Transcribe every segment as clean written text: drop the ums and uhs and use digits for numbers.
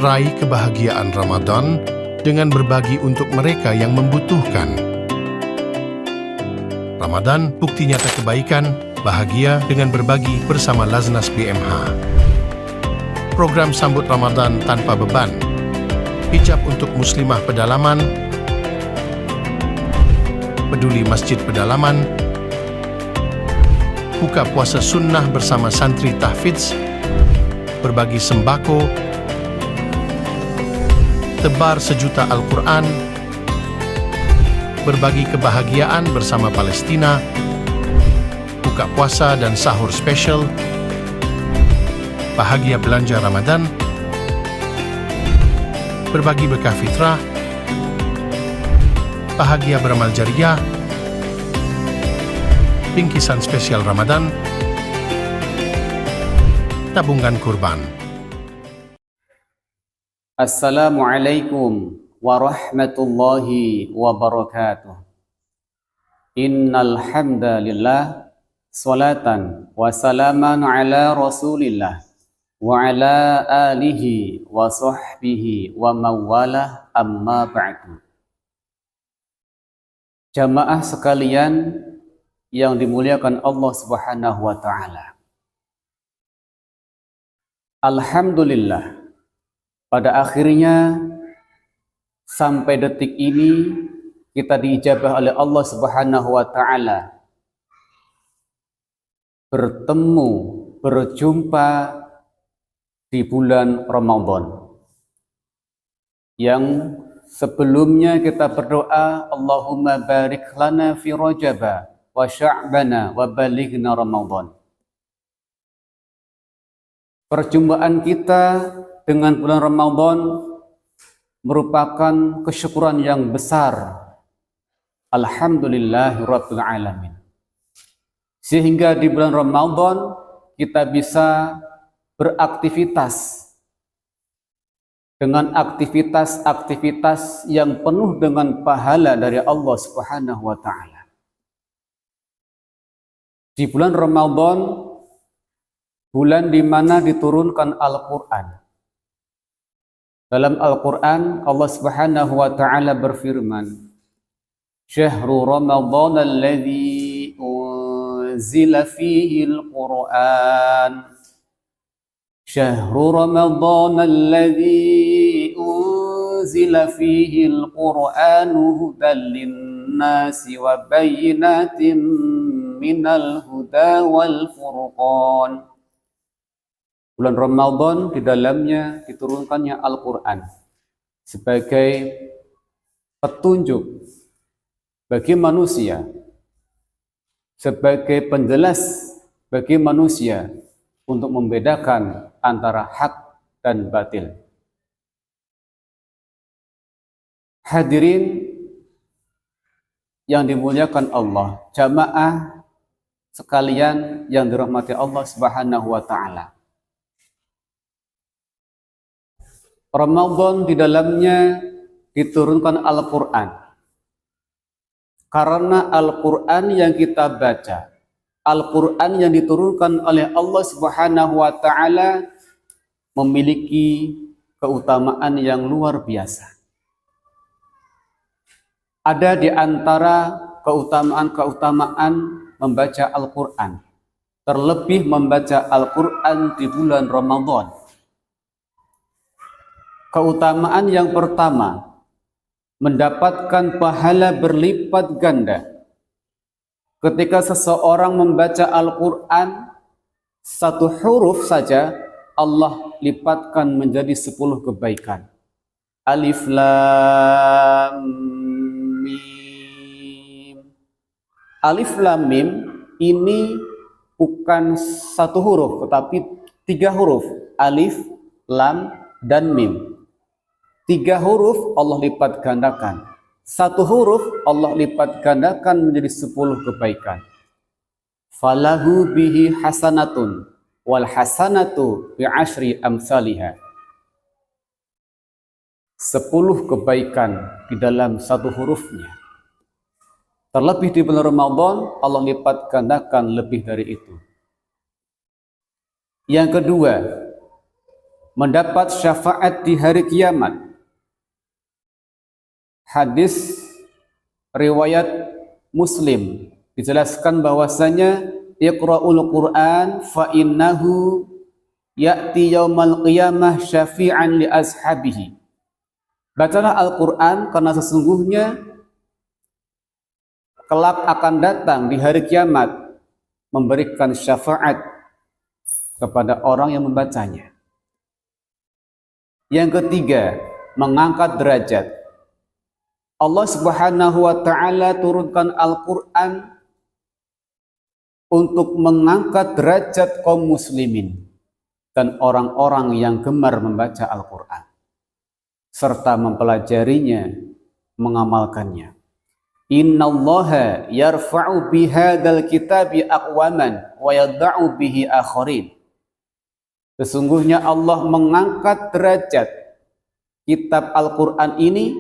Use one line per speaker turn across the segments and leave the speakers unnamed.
Raih kebahagiaan Ramadan dengan berbagi untuk mereka yang membutuhkan. Ramadan, bukti nyata kebaikan, bahagia dengan berbagi bersama Laznas BMH. Program sambut Ramadan tanpa beban. Hijab untuk muslimah pedalaman. Peduli Masjid Pedalaman. Buka puasa sunnah bersama santri tahfidz. Berbagi sembako. Tebar sejuta Al-Quran. Berbagi kebahagiaan bersama Palestina. Buka puasa dan sahur spesial. Bahagia belanja Ramadan. Berbagi berkah fitrah. Bahagia beramal jariah. Bingkisan spesial Ramadan. Tabungan kurban.
Assalamualaikum warahmatullahi wabarakatuh. Innal hamdalillah, salatan wa salaman ala Rasulillah wa ala alihi wa sahbihi wa mawalah, amma ba'du. Jamaah sekalian yang dimuliakan Allah Subhanahu wa taala. Alhamdulillah, pada akhirnya sampai detik ini kita diijabah oleh Allah Subhanahu wa taala bertemu, berjumpa di bulan Ramadan yang sebelumnya kita berdoa, Allahumma barik lana fi Rajaba wa Sya'bana wa balighna Ramadan. Perjumpaan kita dengan bulan Ramadan merupakan kesyukuran yang besar. Alhamdulillahirabbil alamin. Sehingga di bulan Ramadan kita bisa beraktivitas dengan aktivitas-aktivitas yang penuh dengan pahala dari Allah Subhanahu wa taala. Di bulan Ramadan, bulan di mana diturunkan Al-Qur'an. Dalam Al-Qur'an Allah Subhanahu wa taala berfirman, "Syahrul Ramadan alladzi unzila fihi al-Qur'an." Syahrul Ramadan alladzi unzila fihi al-Qur'an hudan lin-nasi wa bayyinatin minal huda wal furqan. Bulan Ramadan di dalamnya diturunkannya Al-Quran sebagai petunjuk bagi manusia, sebagai penjelas bagi manusia untuk membedakan antara hak dan batil. Hadirin yang dimuliakan Allah, jamaah sekalian yang dirahmati Allah Subhanahu wa taala. Ramadan di dalamnya diturunkan Al-Quran. Karena Al-Quran yang kita baca, Al-Quran yang diturunkan oleh Allah Subhanahu wa taala memiliki keutamaan yang luar biasa. Ada di antara keutamaan-keutamaan membaca Al-Quran, terlebih membaca Al-Quran di bulan Ramadan. Keutamaan yang pertama, mendapatkan pahala berlipat ganda. Ketika seseorang membaca Al-Quran, satu huruf saja Allah lipatkan menjadi 10 kebaikan. Alif Lam Mim. Alif Lam Mim ini bukan satu huruf, tetapi 3 huruf. Alif, Lam, dan Mim. 3 huruf Allah lipat gandakan. 1 huruf Allah lipat gandakan menjadi 10 kebaikan. Falahu bihi hasanatun wal hasanatu bi'ashri amsalihha. 10 kebaikan di dalam 1 hurufnya. Terlebih di bulan Ramadan Allah lipat gandakan lebih dari itu. Yang kedua, mendapat syafaat di hari kiamat. Hadis riwayat Muslim dijelaskan bahwasanya Iqra'ul Qur'an fa innahu ya'ti yaumal qiyamah syafi'an li ashabihi. Bacalah Al-Qur'an karena sesungguhnya kelak akan datang di hari kiamat memberikan syafaat kepada orang yang membacanya. Yang ketiga, mengangkat derajat. Allah Subhanahu wa taala turunkan Al-Qur'an untuk mengangkat derajat kaum muslimin dan orang-orang yang gemar membaca Al-Qur'an serta mempelajarinya, mengamalkannya. Innallaha yarfa'u bihadzal kitabi aqwaman wa yad'u bihi akharin. Sesungguhnya Allah mengangkat derajat kitab Al-Qur'an ini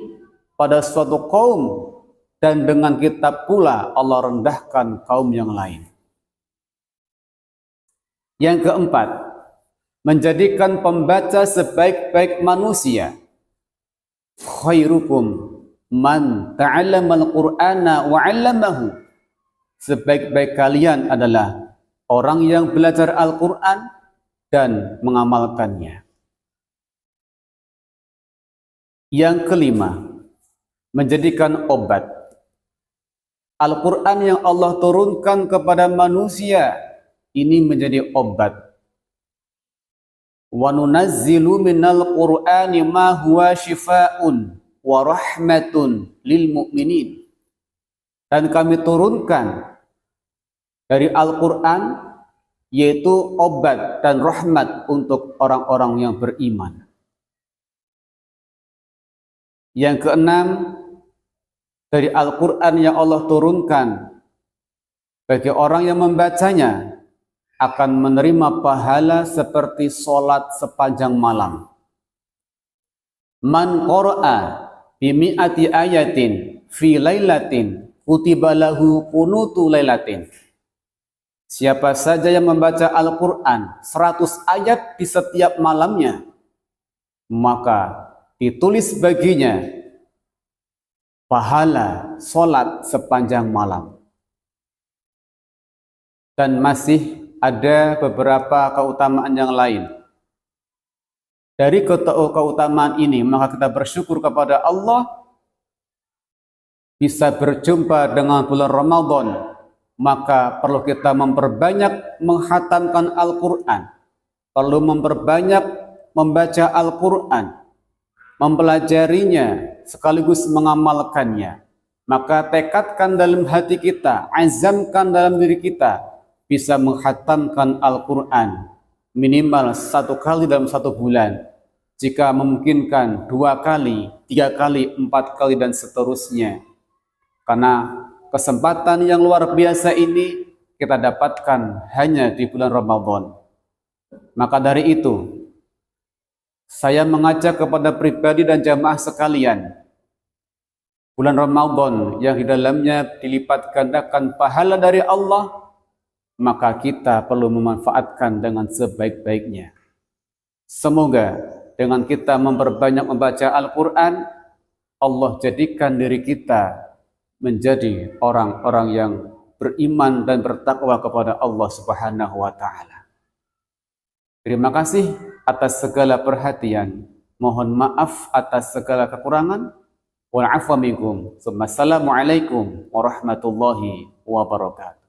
pada suatu kaum, dan dengan kitab pula Allah rendahkan kaum yang lain. Yang keempat, menjadikan pembaca sebaik-baik manusia. Khairukum man ta'allamal Qur'ana wa 'allamahu. Sebaik-baik kalian adalah orang yang belajar Al-Qur'an dan mengamalkannya. Yang kelima, menjadikan obat. Al-Qur'an yang Allah turunkan kepada manusia ini menjadi obat. Wa nunazzilu minal Qur'ani ma huwa shifaa'un wa rahmatun lil mu'minin. Dan kami turunkan dari Al-Qur'an yaitu obat dan rahmat untuk orang-orang yang beriman. Yang keenam, dari Al-Qur'an yang Allah turunkan bagi orang yang membacanya akan menerima pahala seperti sholat sepanjang malam. Man qara'a bimi'ati ayatin fi lailatin kutiba lahu qunutu lailatin. Siapa saja yang membaca Al-Qur'an 100 ayat di setiap malamnya, maka ditulis baginya pahala sholat sepanjang malam. Dan masih ada beberapa keutamaan yang lain. Dari keutamaan ini, maka kita bersyukur kepada Allah bisa berjumpa dengan bulan Ramadan. Maka perlu kita memperbanyak menghatamkan Al-Qur'an, perlu memperbanyak membaca Al-Qur'an, mempelajarinya sekaligus mengamalkannya. Maka tekadkan dalam hati kita, azamkan dalam diri kita bisa menghatamkan Al-Qur'an minimal 1 kali dalam 1 bulan, jika memungkinkan 2 kali, 3 kali, 4 kali dan seterusnya. Karena kesempatan yang luar biasa ini kita dapatkan hanya di bulan Ramadan. Maka dari itu, saya mengajak kepada pribadi dan jamaah sekalian, bulan Ramadan yang di dalamnya dilipat gandakan pahala dari Allah, maka kita perlu memanfaatkan dengan sebaik-baiknya. Semoga dengan kita memperbanyak membaca Al-Qur'an, Allah jadikan diri kita menjadi orang-orang yang beriman dan bertakwa kepada Allah Subhanahu wa taala. Terima kasih atas segala perhatian. Mohon maaf atas segala kekurangan. Wal 'afwa minkum. Assalamualaikum warahmatullahi wabarakatuh.